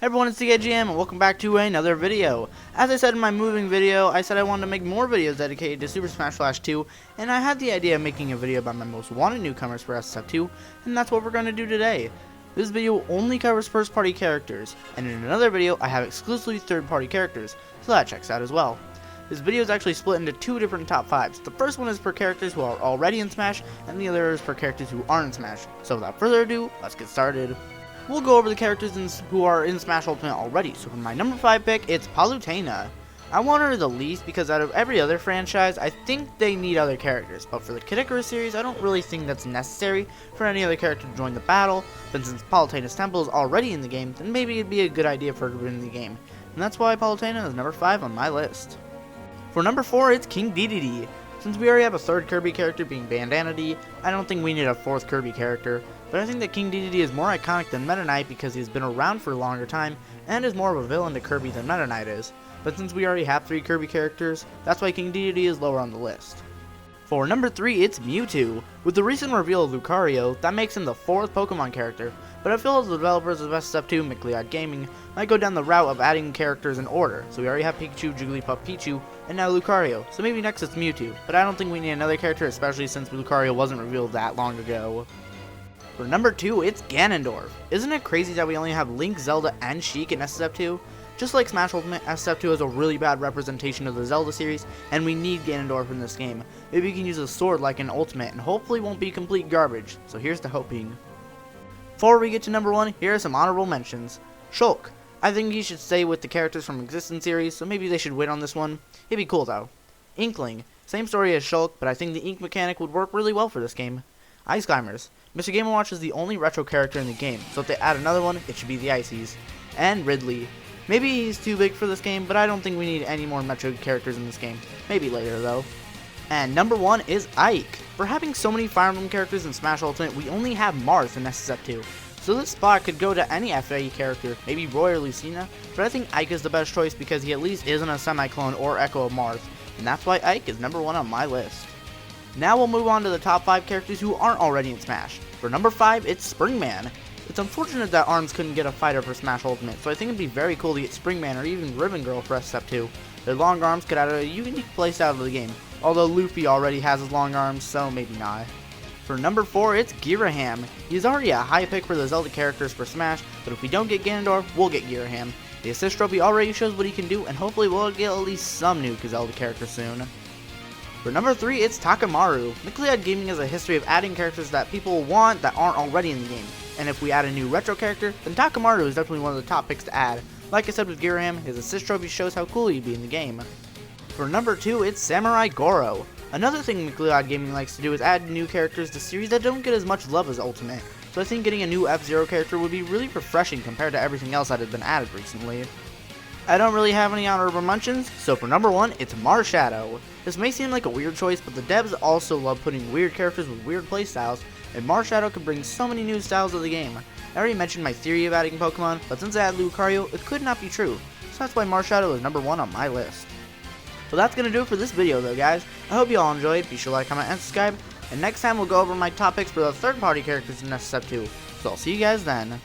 Hey everyone, it's TKGM and welcome back to another video. As I said in my moving video, I said I wanted to make more videos dedicated to Super Smash Bros. 2, and I had the idea of making a video about my most wanted newcomers for SF2, and that's what we're going to do today. This video only covers first party characters, and in another video I have exclusively third party characters, so that checks out as well. This video is actually split into two different top 5s. The first one is for characters who are already in Smash, and the other is for characters who aren't in Smash. So without further ado, let's get started. We'll go over the characters who are in Smash Ultimate already. So for my number 5 pick, it's Palutena. I want her the least because out of every other franchise, I think they need other characters. But for the Icarus series, I don't really think that's necessary for any other character to join the battle. But since Palutena's temple is already in the game, then maybe it'd be a good idea for her to be in the game. And that's why Palutena is number 5 on my list. For number 4, it's King Dedede. Since we already have a third Kirby character being Bandana D, I don't think we need a fourth Kirby character. But I think that King Dedede is more iconic than Meta Knight because he's been around for a longer time and is more of a villain to Kirby than Meta Knight is. But since we already have 3 Kirby characters, that's why King Dedede is lower on the list. For number 3, it's Mewtwo. With the recent reveal of Lucario, that makes him the 4th Pokemon character, but I feel as the developers of SF2, McLeod Gaming, might go down the route of adding characters in order. So we already have Pikachu, Jigglypuff, Pichu, and now Lucario, so maybe next it's Mewtwo, but I don't think we need another character, especially since Lucario wasn't revealed that long ago. For number 2, it's Ganondorf. Isn't it crazy that we only have Link, Zelda, and Sheik in SF2? Just like Smash Ultimate, SF2 has a really bad representation of the Zelda series, and we need Ganondorf in this game. Maybe we can use a sword like in Ultimate, and hopefully won't be complete garbage, so here's to hoping. Before we get to number 1, here are some honorable mentions. Shulk. I think he should stay with the characters from Existence series, so maybe they should wait on this one. It'd be cool though. Inkling. Same story as Shulk, but I think the ink mechanic would work really well for this game. Ice Climbers. Mr. Game & Watch is the only retro character in the game, so if they add another one, it should be the Ices. And Ridley. Maybe he's too big for this game, but I don't think we need any more Metro characters in this game. Maybe later though. And number 1 is Ike. For having so many Fire Emblem characters in Smash Ultimate, we only have Marth in SF2. So this spot could go to any FAE character, maybe Roy or Lucina, but I think Ike is the best choice because he at least isn't a semi-clone or echo of Marth, and that's why Ike is number 1 on my list. Now we'll move on to the top 5 characters who aren't already in Smash. For number 5, it's Springman. It's unfortunate that ARMS couldn't get a fighter for Smash Ultimate, so I think it'd be very cool to get Springman or even Ribbon Girl for SF2. Their long arms could add a unique playstyle to the game, although Luffy already has his long arms, so maybe not. For number 4, it's Gira. He's already a high pick for the Zelda characters for Smash, but if we don't get Ganondorf, we'll get Gira. The assist trophy already shows what he can do, and hopefully we'll get at least some new Zelda characters soon. For number 3, it's Takamaru. McLeod Gaming has a history of adding characters that people want that aren't already in the game, and if we add a new retro character, then Takamaru is definitely one of the top picks to add. Like I said with Gira, his assist trophy shows how cool he'd be in the game. For number 2, it's Samurai Goro. Another thing McLeod Gaming likes to do is add new characters to series that don't get as much love as Ultimate, so I think getting a new F-Zero character would be really refreshing compared to everything else that has been added recently. I don't really have any honorable mentions, so for number 1, it's Marshadow. This may seem like a weird choice, but the devs also love putting weird characters with weird playstyles, and Marshadow could bring so many new styles to the game. I already mentioned my theory of adding Pokemon, but since I add Lucario, it could not be true, so that's why Marshadow is number 1 on my list. So that's going to do it for this video though guys. I hope you all enjoyed, be sure to like, comment, and subscribe, and next time we'll go over my top picks for the third party characters in SF2, so I'll see you guys then.